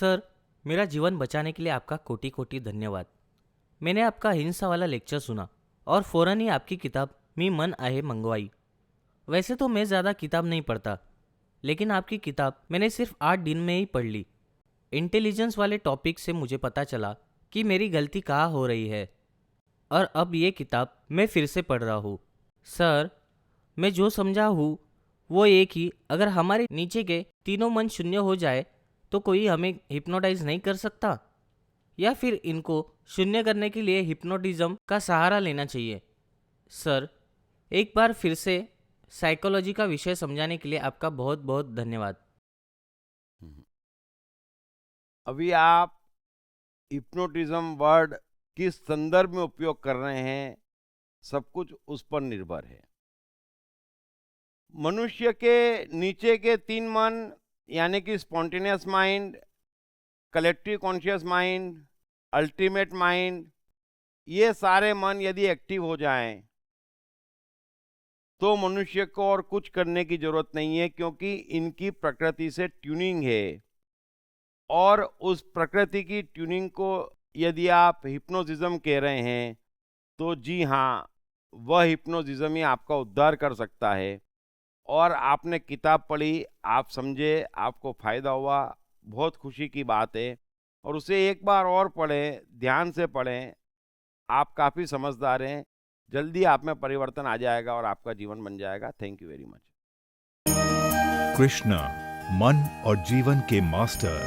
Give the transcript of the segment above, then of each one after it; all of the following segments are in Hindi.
सर, मेरा जीवन बचाने के लिए आपका कोटि कोटि धन्यवाद। मैंने आपका हिंसा वाला लेक्चर सुना और फ़ौरन ही आपकी किताब मी मन आहे मंगवाई। वैसे तो मैं ज़्यादा किताब नहीं पढ़ता, लेकिन आपकी किताब मैंने सिर्फ 8 दिन में ही पढ़ ली। इंटेलिजेंस वाले टॉपिक से मुझे पता चला कि मेरी गलती कहाँ हो रही है, और अब ये किताब मैं फिर से पढ़ रहा हूँ। सर, मैं जो समझा हूँ वो एक ही, अगर हमारे नीचे के तीनों मन शून्य हो जाए तो कोई हमें हिप्नोटाइज नहीं कर सकता, या फिर इनको शून्य करने के लिए हिप्नोटिज्म का सहारा लेना चाहिए। सर, एक बार फिर से साइकोलॉजी का विषय समझाने के लिए आपका बहुत बहुत धन्यवाद। अभी आप हिप्नोटिज्म वर्ड किस संदर्भ में उपयोग कर रहे हैं, सब कुछ उस पर निर्भर है। मनुष्य के नीचे के 3 मन यानी कि spontaneous mind, collective conscious mind, ultimate mind, ये सारे मन यदि एक्टिव हो जाएं तो मनुष्य को और कुछ करने की जरूरत नहीं है, क्योंकि इनकी प्रकृति से ट्यूनिंग है। और उस प्रकृति की ट्यूनिंग को यदि आप हिप्नोटिज्म कह रहे हैं तो जी हाँ, वह हिप्नोटिज्म ही आपका उद्धार कर सकता है। और आपने किताब पढ़ी, आप समझे, आपको फ़ायदा हुआ, बहुत खुशी की बात है। और उसे एक बार और पढ़ें, ध्यान से पढ़ें। आप काफ़ी समझदार हैं, जल्दी आप में परिवर्तन आ जाएगा और आपका जीवन बन जाएगा। Thank you very much. Krishna, मन और जीवन के मास्टर।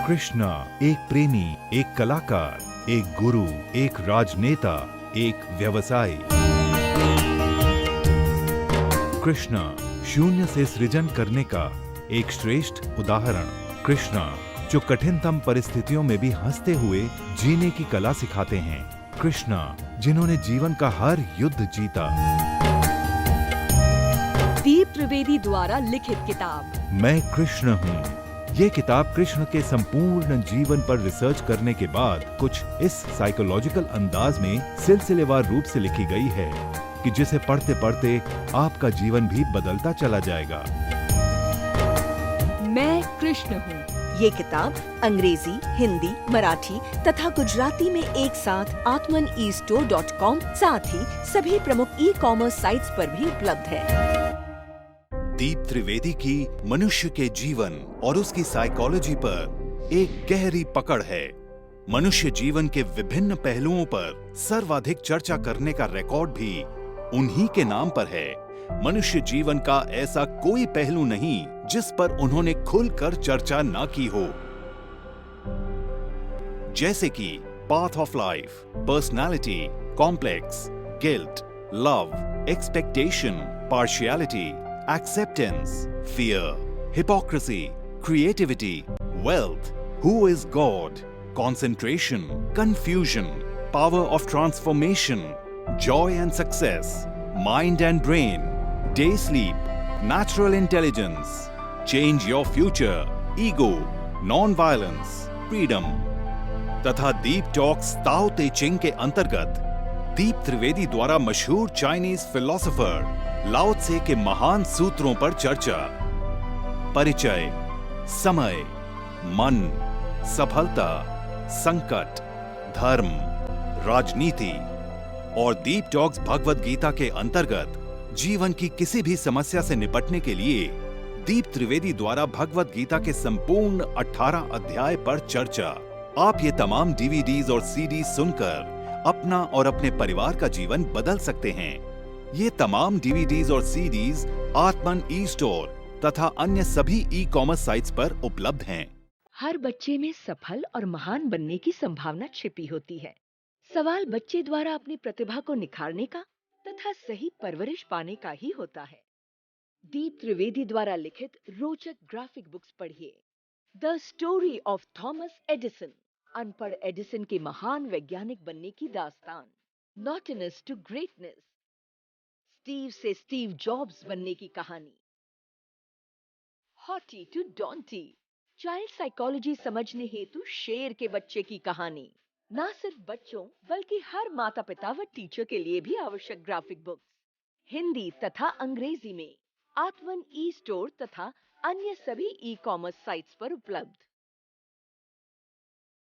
कृष्णा एक प्रेमी, एक कलाकार, एक गुरु, एक राजनेता, एक व्यवसायी। कृष्णा शून्य से सृजन करने का एक श्रेष्ठ उदाहरण। कृष्णा जो कठिनतम परिस्थितियों में भी हंसते हुए जीने की कला सिखाते हैं। कृष्णा जिन्होंने जीवन का हर युद्ध जीता। दीप त्रिवेदी द्वारा लिखित किताब मैं कृष्ण हूँ। ये किताब कृष्ण के संपूर्ण जीवन पर रिसर्च करने के बाद कुछ इस साइकोलॉजिकल अंदाज में सिलसिलेवार रूप से लिखी गई है कि जिसे पढ़ते पढ़ते आपका जीवन भी बदलता चला जाएगा। मैं कृष्ण हूँ। ये किताब अंग्रेजी, हिंदी, मराठी तथा गुजराती में एक साथ atmanestore.com, साथ ही सभी प्रमुख ई-कॉमर्स साइट्स पर भी उपलब्ध है। दीप त्रिवेदी की मनुष्य के जीवन और उसकी साइकोलॉजी पर एक गहरी पकड़ है। मनुष्य जीवन के विभिन्न पहलुओं पर सर्वाधिक चर्चा करने का रिकॉर्ड भी उन्हीं के नाम पर है। मनुष्य जीवन का ऐसा कोई पहलू नहीं जिस पर उन्होंने खुलकर चर्चा ना की हो, जैसे कि path of life, personality, complex, guilt, love, expectation, partiality, acceptance, fear, hypocrisy, creativity, wealth, who is God, concentration, confusion, power of transformation, joy and success, mind and brain, day sleep, natural intelligence, change your future, ego, non-violence, freedom, तथा दीप टॉक्स ताओ ते चिंग के अंतर्गत दीप त्रिवेदी द्वारा मशहूर चाइनीज फिलोसोफर लाओ त्से के महान सूत्रों पर चर्चा। परिचय, समय, मन, सफलता, संकट, धर्म, राजनीति और दीप टॉक्स भगवद गीता के अंतर्गत जीवन की किसी भी समस्या से निपटने के लिए दीप त्रिवेदी द्वारा भगवद गीता के संपूर्ण 18 अध्याय पर चर्चा। आप ये तमाम डीवीडीज और सीडी सुनकर अपना और अपने परिवार का जीवन बदल सकते हैं। ये तमाम डीवीडीज और सीडीज आत्मन ई स्टोर तथा अन्य सभी ई कॉमर्स साइट्स पर उपलब्ध हैं। हर बच्चे में सफल और महान बनने की संभावना छिपी होती है। सवाल बच्चे द्वारा अपनी प्रतिभा को निखारने का तथा सही परवरिश पाने का ही होता है। दीप त्रिवेदी द्वारा लिखित रोचक ग्राफिक बुक्स पढ़िए। The story of Thomas Edison, अनपढ़ एडिसन के महान वैज्ञानिक बनने की दास्तान। नॉटनेस टू ग्रेटनेस, स्टीव से स्टीव जॉब्स बनने की कहानी। हॉटी टू डॉन्टी, चाइल्ड साइकोलॉजी समझने हेतु शेर के बच्चे की कहानी। ना सिर्फ बच्चों बल्कि हर माता पिता व टीचर के लिए भी आवश्यक ग्राफिक बुक्स हिंदी तथा अंग्रेजी में आत्मन ई स्टोर तथा अन्य सभी ई कॉमर्स साइट्स पर उपलब्ध।